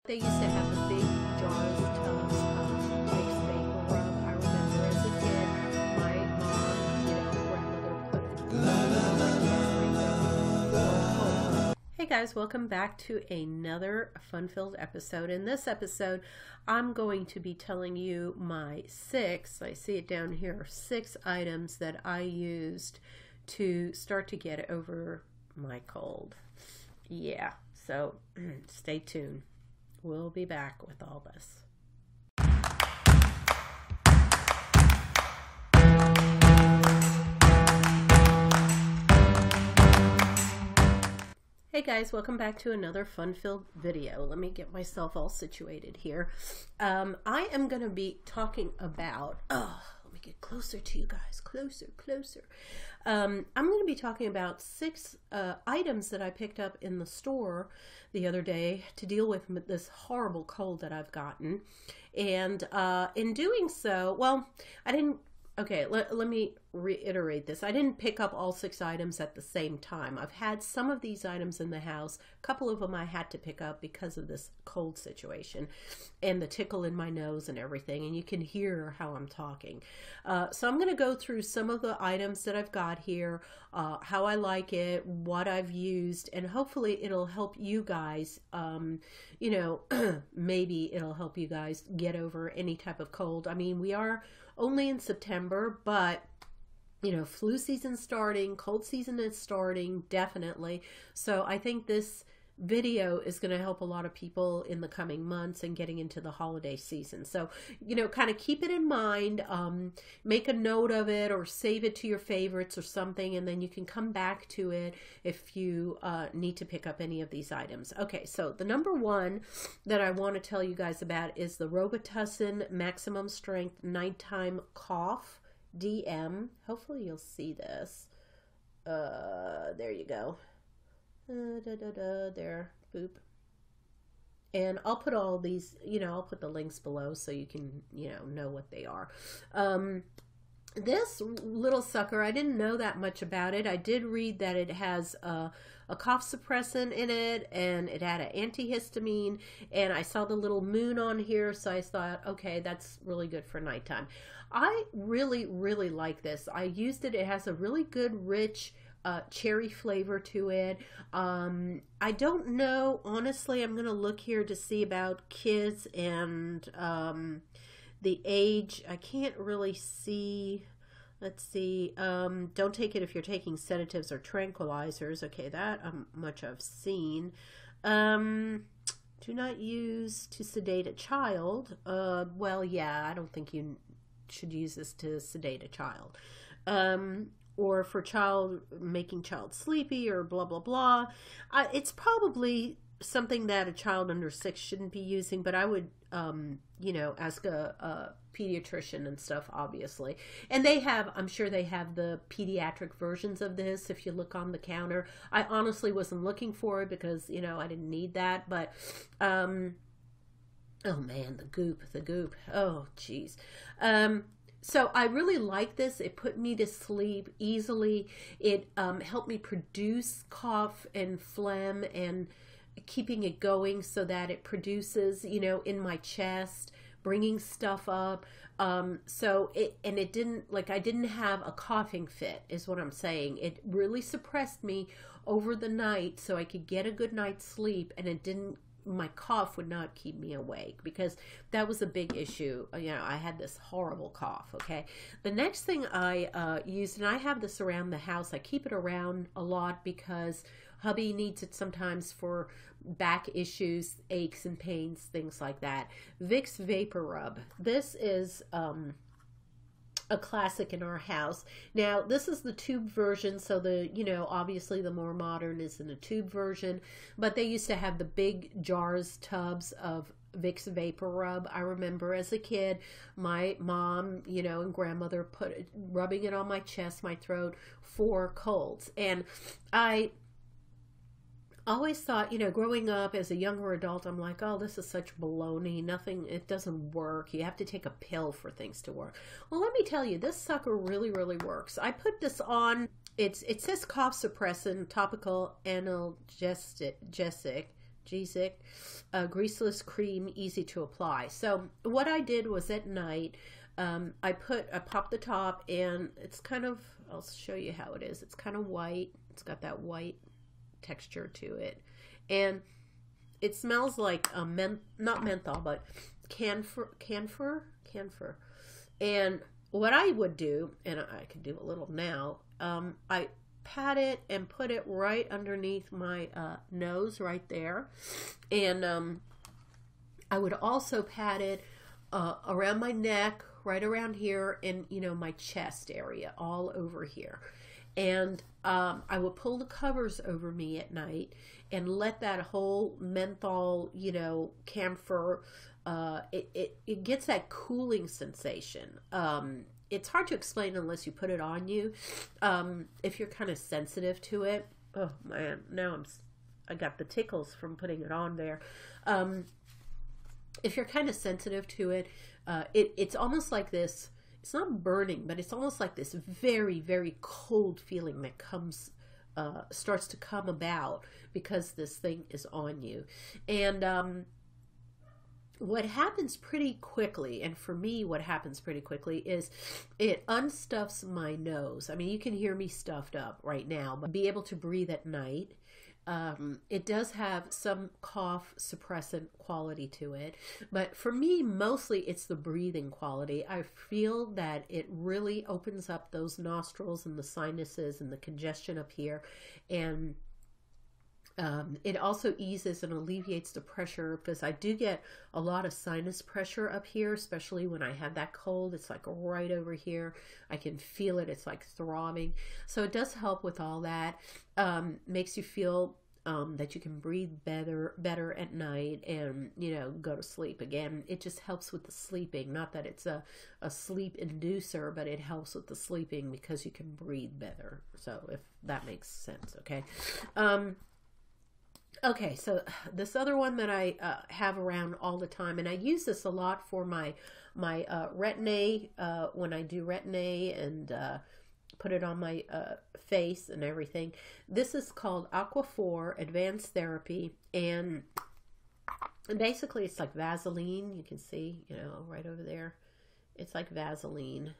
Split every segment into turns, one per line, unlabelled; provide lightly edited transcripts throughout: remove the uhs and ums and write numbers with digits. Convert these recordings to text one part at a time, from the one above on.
They used to have the big jars, tubs of Vicks VapoRub. I remember as a kid, my mom, grandmother put it. Hey guys, welcome back to another fun-filled episode. In this episode, I'm going to be telling you my I see it down here, 6 items that I used to start to get over my cold. Yeah, so stay tuned. We'll be back with all this. Hey guys, welcome back to another fun-filled video. Let me get myself all situated here. I am going to be talking about, let me get closer to you guys, closer. I'm going to be talking about 6 items that I picked up in the store the other day to deal with this horrible cold that I've gotten. And in doing so, well, I didn't, okay, let me reiterate this. I didn't pick up all 6 items at the same time. I've had some of these items in the house. A couple of them I had to pick up because of this cold situation and the tickle in my nose and everything. And you can hear how I'm talking. So I'm going to go through some of the items that I've got here, how I like it, what I've used, and hopefully it'll help you guys, maybe it'll help you guys get over any type of cold. I mean, we are only in September, but flu season's starting, cold season is starting, definitely. So I think this video is going to help a lot of people in the coming months and getting into the holiday season. So, kind of keep it in mind, make a note of it or save it to your favorites or something, and then you can come back to it if you need to pick up any of these items. Okay, so the number 1 that I want to tell you guys about is the Robitussin Maximum Strength Nighttime Cough DM. Hopefully you'll see this. There you go. There, boop. And I'll put all these, I'll put the links below so you can, know what they are. This little sucker, I didn't know that much about it. I did read that it has a cough suppressant in it, and it had an antihistamine, and I saw the little moon on here, so I thought, okay, that's really good for nighttime. I really like this. I used it. It has a really good, rich cherry flavor to it. I don't know, honestly. I'm going to look here to see about kids and the age. I can't really see. Let's see. Don't take it if you're taking sedatives or tranquilizers. Okay, that much I've seen. Do not use to sedate a child. Well, yeah, I don't think you should use this to sedate a child. Or for making child sleepy or blah, blah, blah. It's probably something that a child under 6 shouldn't be using, but I would, ask a pediatrician and stuff, obviously. And they have, I'm sure they have the pediatric versions of this if you look on the counter. I honestly wasn't looking for it because, I didn't need that, but, oh man, the goop. Oh, geez. So I really like this. It put me to sleep easily. It helped me produce cough and phlegm and keeping it going so that it produces, in my chest, bringing stuff up. It didn't, I didn't have a coughing fit is what I'm saying. It really suppressed me over the night so I could get a good night's sleep, and my cough would not keep me awake, because that was a big issue. I had this horrible cough. Okay. The next thing I used, and I have this around the house, I keep it around a lot because hubby needs it sometimes for back issues, aches and pains, things like that. Vicks VapoRub. This is a classic in our house. Now, this is the tube version, so obviously the more modern is in the tube version, but they used to have the big jars, tubs of Vicks VapoRub. I remember as a kid, my mom, and grandmother rubbing it on my chest, my throat for colds. And I always thought, growing up as a younger adult, I'm like, oh, this is such baloney. It doesn't work. You have to take a pill for things to work. Well, let me tell you, this sucker really works. I put this on. It says cough suppressant, topical analgesic, G-Zic, greaseless cream, easy to apply. So what I did was at night, I popped the top, and it's kind of, I'll show you how it is. It's kind of white. It's got that white texture to it. And it smells like not menthol, but camphor. And what I would do, and I can do a little now, I pat it and put it right underneath my nose right there. And I would also pat it around my neck, right around here, and, you know, my chest area, all over here. And I would pull the covers over me at night and let that whole menthol, you know, camphor, it gets that cooling sensation. It's hard to explain unless you put it on you. If you're kind of sensitive to it. Oh man, now I got the tickles from putting it on there. If you're kind of sensitive to it, it's almost like this. It's not burning, but it's almost like this very, very cold feeling that comes, starts to come about because this thing is on you. And what happens pretty quickly, and for me what happens pretty quickly, is it unstuffs my nose. I mean, you can hear me stuffed up right now, but be able to breathe at night. It does have some cough suppressant quality to it, but for me, mostly it's the breathing quality. I feel that it really opens up those nostrils and the sinuses and the congestion up here, and it also eases and alleviates the pressure, because I do get a lot of sinus pressure up here, especially when I have that cold. It's like right over here. I can feel it. It's like throbbing. So it does help with all that. Makes you feel that you can breathe better at night, and, you know, go to sleep. Again, it just helps with the sleeping. Not that it's a sleep inducer, but it helps with the sleeping because you can breathe better. So if that makes sense, okay. Okay, so this other one that I have around all the time, and I use this a lot for my retin-a, when I do retin-a and put it on my face and everything. This is called Aquaphor Advanced Therapy, and basically it's like Vaseline. You can see, you know, right over there. It's like Vaseline,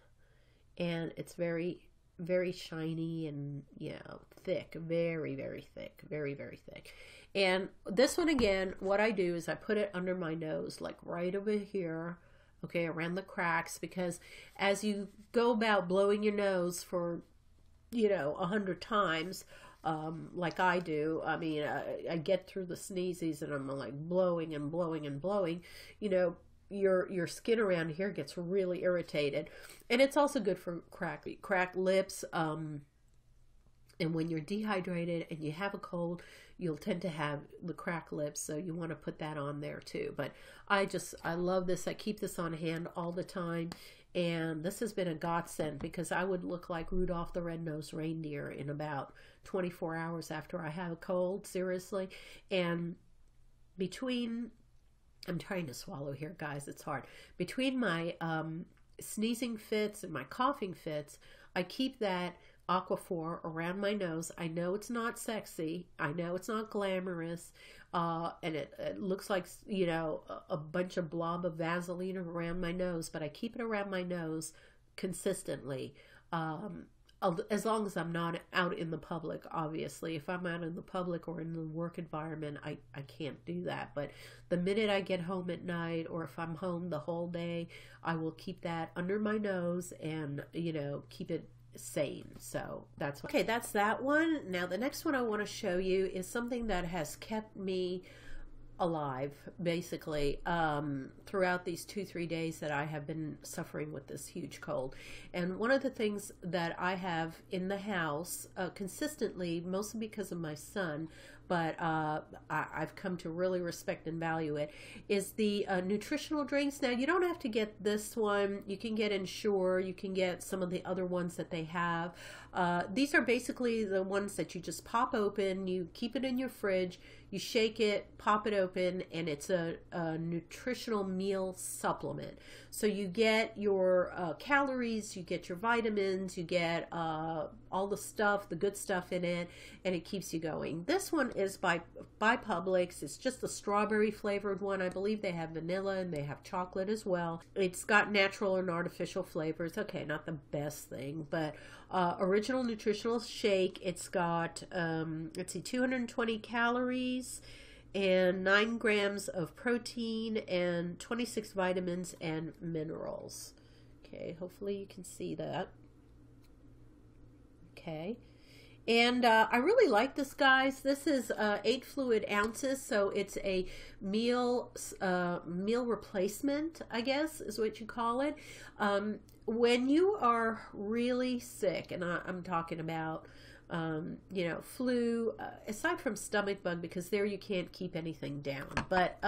and it's very, very shiny and, you know, thick, very, very thick, very, very thick. And this one, again, what I do is I put it under my nose, like right over here, okay, around the cracks, because as you go about blowing your nose for, you know, 100 times, like I do, I mean, I get through the sneezes and I'm like blowing and blowing and blowing, you know, your skin around here gets really irritated. And it's also good for cracked lips, and when you're dehydrated and you have a cold, you'll tend to have the cracked lips, so you want to put that on there too. But I love this. I keep this on hand all the time, and this has been a godsend, because I would look like Rudolph the Red-Nosed Reindeer in about 24 hours after I have a cold, seriously. And between, I'm trying to swallow here, guys, it's hard. Between my sneezing fits and my coughing fits, I keep that Aquaphor around my nose. I know it's not sexy. I know it's not glamorous. And it looks like, you know, a bunch of blob of Vaseline around my nose, but I keep it around my nose consistently. As long as I'm not out in the public, obviously. If I'm out in the public or in the work environment, I can't do that. But the minute I get home at night, or if I'm home the whole day, I will keep that under my nose and, you know, keep it sane. So that's okay. That's that one. Now the next one I want to show you is something that has kept me alive, basically, throughout these 2-3 days that I have been suffering with this huge cold. And one of the things that I have in the house consistently, mostly because of my son, but I've come to really respect and value it, is the nutritional drinks. Now, you don't have to get this one. You can get Ensure. You can get some of the other ones that they have. These are basically the ones that you just pop open. You keep it in your fridge. You shake it, pop it open, and it's a nutritional meal supplement. So you get your calories, you get your vitamins, you get all the stuff, the good stuff in it, and it keeps you going. This one is by Publix. It's just a strawberry flavored one. I believe they have vanilla and they have chocolate as well. It's got natural and artificial flavors. Okay, not the best thing, but original nutritional shake. It's got, let's see, 220 calories and 9 grams of protein and 26 vitamins and minerals. Okay, hopefully you can see that. Okay. And I really like this, guys. This is 8 fluid ounces, so it's a meal replacement, I guess, is what you call it. When you are really sick, and I'm talking about, you know, flu, aside from stomach bug, because there you can't keep anything down, but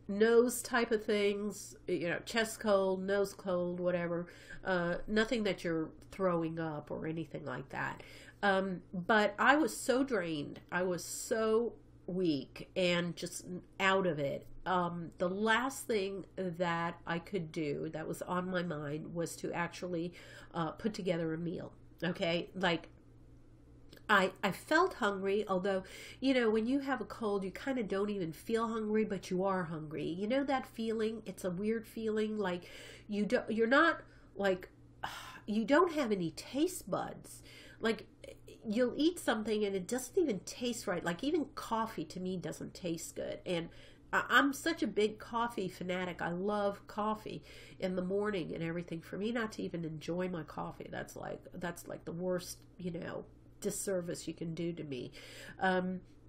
nose type of things, you know, chest cold, nose cold, whatever, nothing that you're throwing up or anything like that. But I was so drained. I was so weak and just out of it. The last thing that I could do that was on my mind was to actually put together a meal. Okay, like I felt hungry, although, you know, when you have a cold, you kind of don't even feel hungry, but you are hungry. You know that feeling? It's a weird feeling, like you're not, like, you don't have any taste buds. Like, you'll eat something and it doesn't even taste right. Like, even coffee to me doesn't taste good. And I'm such a big coffee fanatic. I love coffee in the morning and everything. For me not to even enjoy my coffee, that's like the worst, you know, disservice you can do to me.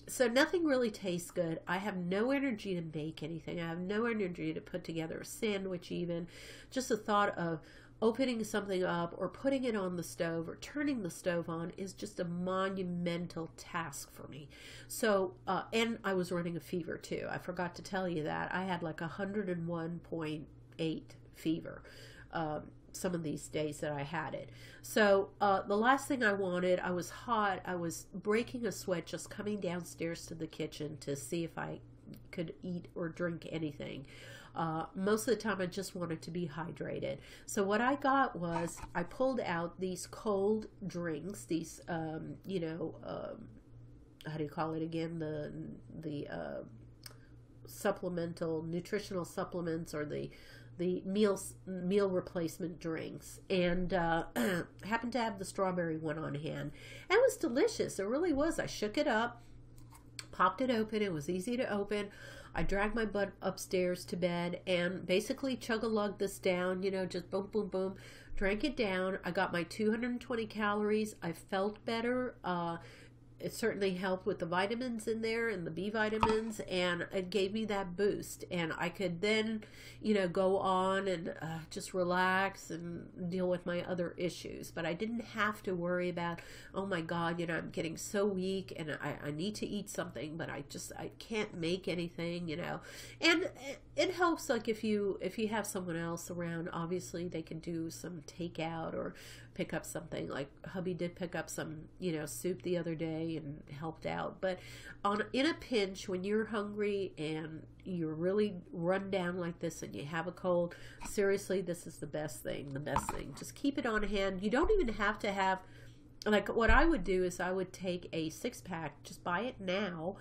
So nothing really tastes good. I have no energy to make anything. I have no energy to put together a sandwich even. Just the thought of opening something up or putting it on the stove or turning the stove on is just a monumental task for me. So, and I was running a fever too. I forgot to tell you that. I had like 101.8 fever. Some of these days that I had it. So the last thing I wanted, I was hot, I was breaking a sweat just coming downstairs to the kitchen to see if I could eat or drink anything. Most of the time I just wanted to be hydrated. So what I got was, I pulled out these cold drinks, these, you know, how do you call it again? The supplemental, nutritional supplements, or the meal replacement drinks, and happened to have the strawberry one on hand. And it was delicious. It really was. I shook it up, popped it open. It was easy to open. I dragged my butt upstairs to bed and basically chug-a-lugged this down, you know, just boom, boom, boom, drank it down. I got my 220 calories. I felt better. It certainly helped with the vitamins in there and the B vitamins, and it gave me that boost. And I could then, you know, go on and just relax and deal with my other issues. But I didn't have to worry about, oh my God, you know, I'm getting so weak and I need to eat something, but I can't make anything, you know. And it helps, like, if you have someone else around, obviously they can do some takeout or pick up something. Like hubby did pick up some, you know, soup the other day and helped out. But in a pinch, when you're hungry and you're really run down like this and you have a cold, seriously, this is the best thing. Just keep it on hand. You don't even have to have, like, what I would do is I would take a 6-pack, just buy it now,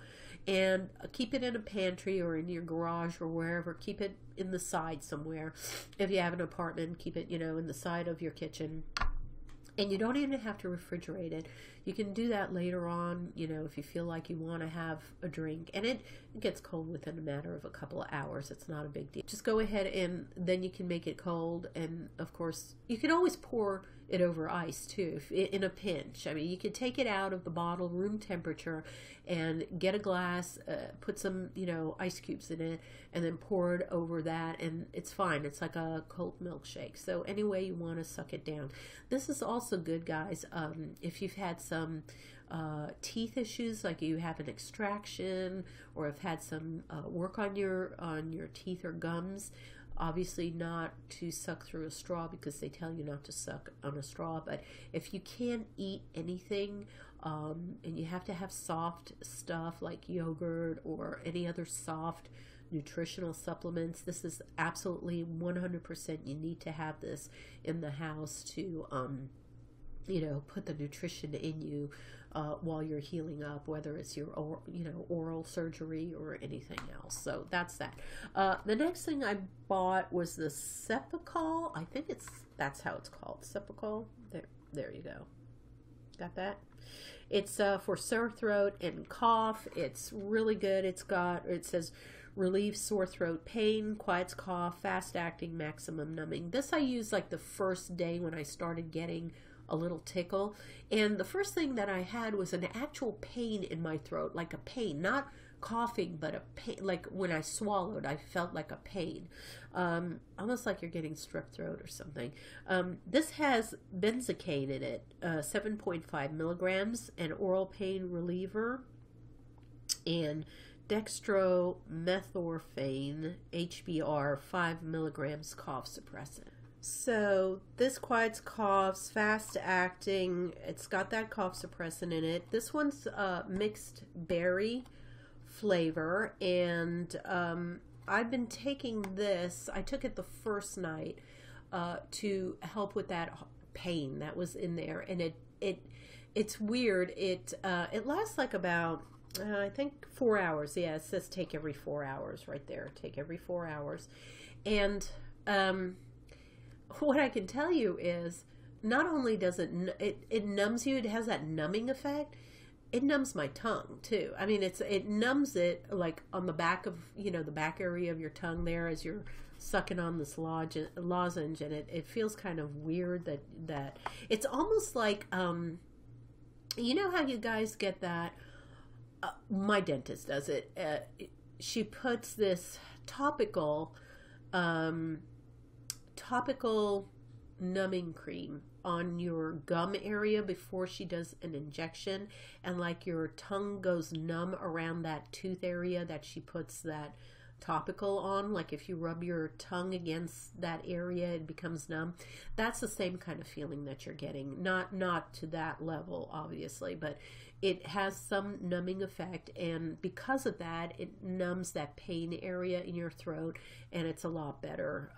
and keep it in a pantry or in your garage or wherever. Keep it in the side somewhere. If you have an apartment, keep it, you know, in the side of your kitchen. And you don't even have to refrigerate it. You can do that later on, you know, if you feel like you want to have a drink. And it gets cold within a matter of a couple of hours. It's not a big deal. Just go ahead and then you can make it cold. And, of course, you can always pour it over ice, too, in a pinch. I mean, you could take it out of the bottle, room temperature, and get a glass, put some, you know, ice cubes in it, and then pour it over that, and it's fine. It's like a cold milkshake. So any way you want to suck it down. This is also good, guys, if you've had some teeth issues, like you have an extraction or have had some work on your teeth or gums. Obviously not to suck through a straw, because they tell you not to suck on a straw. But if you can't eat anything, and you have to have soft stuff like yogurt or any other soft nutritional supplements, this is absolutely 100%. You need to have this in the house to you know, put the nutrition in you while you're healing up, whether it's your oral surgery or anything else. So that's that. The next thing I bought was the Cepacol. I think that's how it's called, Cepacol. There you go. Got that? It's for sore throat and cough. It's really good. It says relieves sore throat pain, quiets cough, fast acting, maximum numbing. This I used like the first day when I started getting a little tickle, and the first thing that I had was an actual pain in my throat, like a pain, not coughing, but a pain, like when I swallowed, I felt like a pain, almost like you're getting strep throat or something. This has benzocaine in it, 7.5 milligrams, an oral pain reliever, and dextromethorphan HBr 5 milligrams cough suppressant. So this quiets coughs, fast acting. It's got that cough suppressant in it. This one's mixed berry flavor, and I've been taking this. I took it the first night to help with that pain that was in there, and it's weird. It lasts like about I think 4 hours. Yeah, it says take every 4 hours right there. Take every 4 hours, and what I can tell you is, not only does it numbs you, it has that numbing effect. It numbs my tongue too. I mean, it numbs it like on the back of, you know, the back area of your tongue there as you're sucking on this lozenge, and it feels kind of weird that it's almost like you know how you guys get that. My dentist does it. She puts this topical numbing cream on your gum area before she does an injection, and like your tongue goes numb around that tooth area that she puts that topical on. Like if you rub your tongue against that area, it becomes numb. That's the same kind of feeling that you're getting. Not to that level, obviously, but it has some numbing effect, and because of that, it numbs that pain area in your throat, and it's a lot better.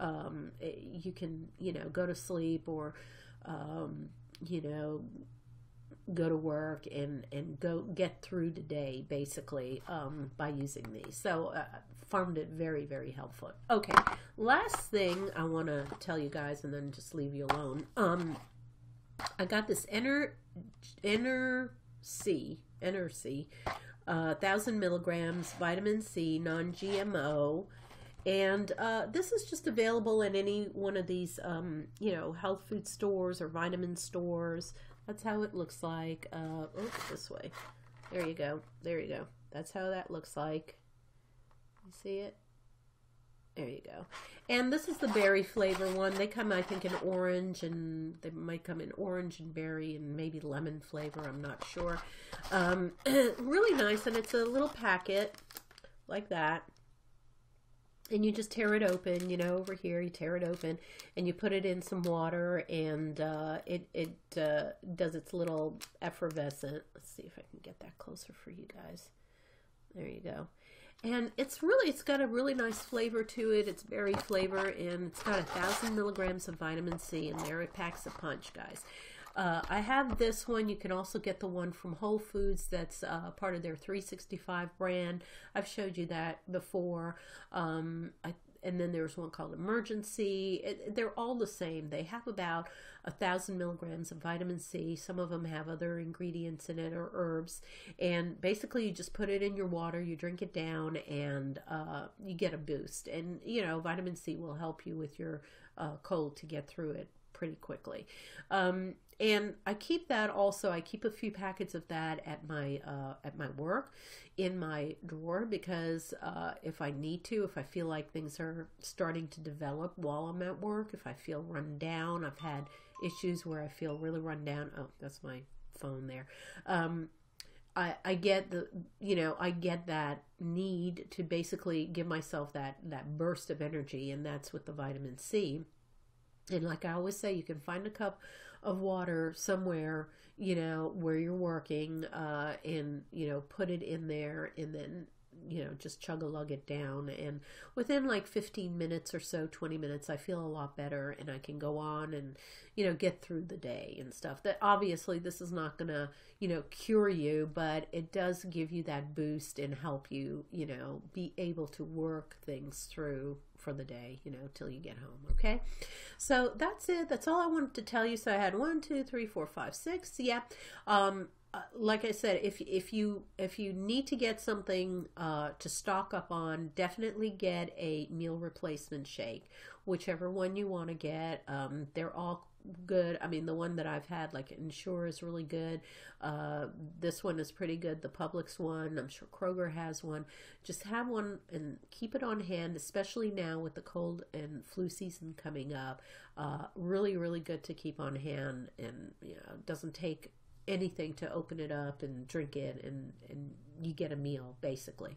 You can, you know, go to sleep, or you know, go to work and go get through the day basically by using these. So found it very, very helpful. Okay, last thing I want to tell you guys, and then just leave you alone. I got this Ener-C, 1,000 milligrams, vitamin C, non-GMO, and this is just available in any one of these, you know, health food stores or vitamin stores. That's how it looks like. This way. There you go. There you go. That's how that looks like. You see it? There you go. And this is the berry flavor one. They come, I think, in orange, and they might come in orange and berry and maybe lemon flavor. I'm not sure. Really nice, and it's a little packet like that. And you just tear it open, you know, over here, you tear it open, and you put it in some water, and it does its little effervescent. Let's see if I can get that closer for you guys. There you go. And it's got a really nice flavor to it. It's berry flavor, and it's got 1,000 milligrams of vitamin C in there. It packs a punch, guys. I have this one. You can also get the one from Whole Foods that's part of their 365 brand. I've showed you that before. And then there's one called Emergency. They're all the same. They have about 1,000 milligrams of vitamin C. Some of them have other ingredients in it or herbs. And basically you just put it in your water, you drink it down, and you get a boost. And, you know, vitamin C will help you with your cold to get through it pretty quickly. And I keep that also. I keep a few packets of that at my work in my drawer, because if I need to, if I feel like things are starting to develop while I'm at work, if I feel run down, I've had issues where I feel really run down. Oh, that's my phone there. I get I get that need to basically give myself that burst of energy, and that's with the vitamin C. And like I always say, you can find a cup of water somewhere, you know, where you're working, and, you know, put it in there, and then, you know, just chug-a-lug it down. And within like 15 minutes or so, 20 minutes, I feel a lot better, and I can go on and, you know, get through the day and stuff. That obviously this is not going to, you know, cure you, but it does give you that boost and help you, you know, be able to work things through for the day, you know, till you get home. Okay. So that's it. That's all I wanted to tell you. So I had 1, 2, 3, 4, 5, 6. Yeah. Like I said, if you need to get something to stock up on, definitely get a meal replacement shake, whichever one you want to get. They're all good. I mean, the one that I've had, like Ensure, is really good. This one is pretty good. The Publix one, I'm sure Kroger has one. Just have one and keep it on hand, especially now with the cold and flu season coming up. Really, really good to keep on hand, and you know, it doesn't take anything to open it up and drink it, and you get a meal basically.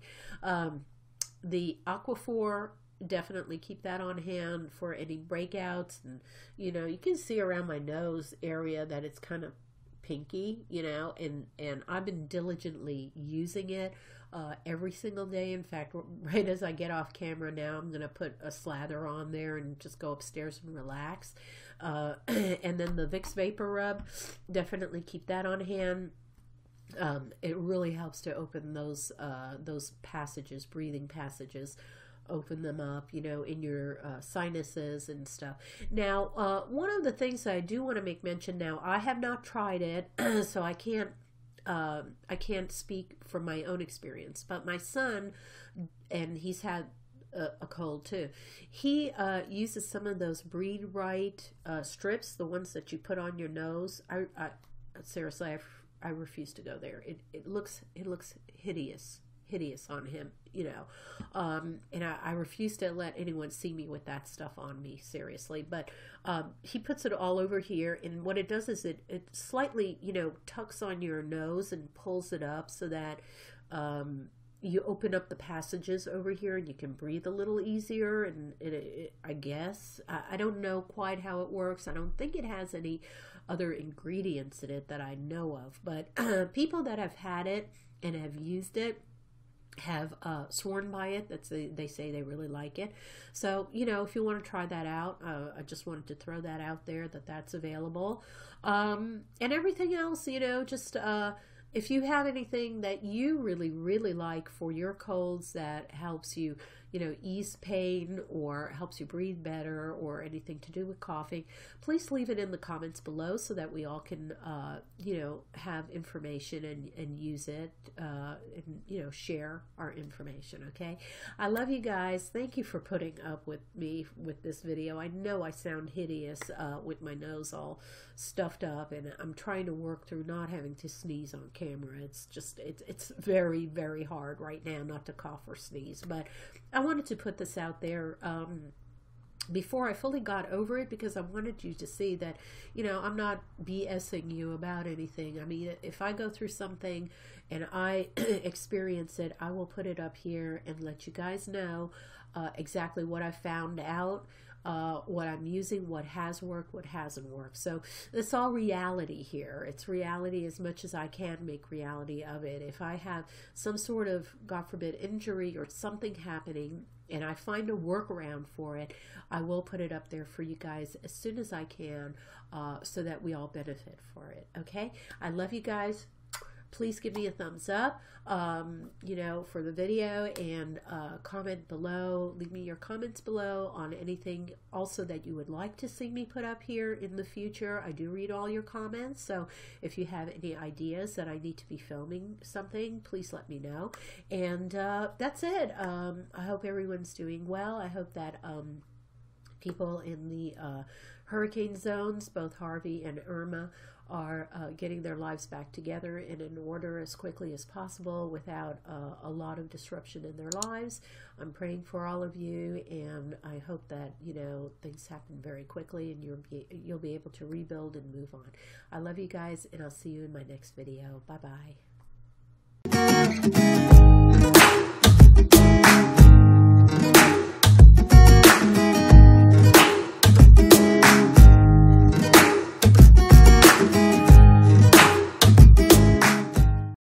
The Aquaphor, definitely keep that on hand for any breakouts. And you know, you can see around my nose area that it's kind of pinky, you know, and I've been diligently using it every single day. In fact, right as I get off camera now, I'm gonna put a slather on there and just go upstairs and relax. And then the Vicks VapoRub, definitely keep that on hand. It really helps to open those passages, breathing passages, open them up, you know, in your sinuses and stuff. Now, one of the things that I do want to make mention, now I have not tried it, so I can't speak from my own experience, but my son, and he's had a cold too, he uses some of those Breathe Right strips, the ones that you put on your nose. I seriously, I refuse to go there. It looks hideous on him, you know, and I refuse to let anyone see me with that stuff on me, seriously. But he puts it all over here, and what it does is it slightly, you know, tucks on your nose and pulls it up so that you open up the passages over here and you can breathe a little easier. And I guess, I don't know quite how it works. I don't think it has any other ingredients in it that I know of, but people that have had it and have used it have sworn by it. They say they really like it. So, you know, if you want to try that out, I just wanted to throw that out there, that's available. And everything else, you know, just if you have anything that you really, really like for your colds that helps you, you know, ease pain or helps you breathe better or anything to do with coughing, please leave it in the comments below so that we all can, you know, have information and use it, and, you know, share our information, okay? I love you guys. Thank you for putting up with me with this video. I know I sound hideous with my nose all stuffed up, and I'm trying to work through not having to sneeze on camera. It's just, it's very, very hard right now not to cough or sneeze, but I wanted to put this out there before I fully got over it, because I wanted you to see that, you know, I'm not BSing you about anything. I mean, if I go through something and I experience it, I will put it up here and let you guys know exactly what I found out, what I'm using, what has worked, what hasn't worked. So it's all reality here. It's reality as much as I can make reality of it. If I have some sort of, God forbid, injury or something happening and I find a workaround for it, I will put it up there for you guys as soon as I can, so that we all benefit for it. Okay? I love you guys. Please give me a thumbs up, you know, for the video, and comment below. Leave me your comments below on anything also that you would like to see me put up here in the future. I do read all your comments, so if you have any ideas that I need to be filming something, please let me know. And that's it. I hope everyone's doing well. I hope that people in the hurricane zones, both Harvey and Irma, are getting their lives back together and in order as quickly as possible without a lot of disruption in their lives. I'm praying for all of you, and I hope that, you know, things happen very quickly and you'll be able to rebuild and move on. I love you guys, and I'll see you in my next video. Bye-bye.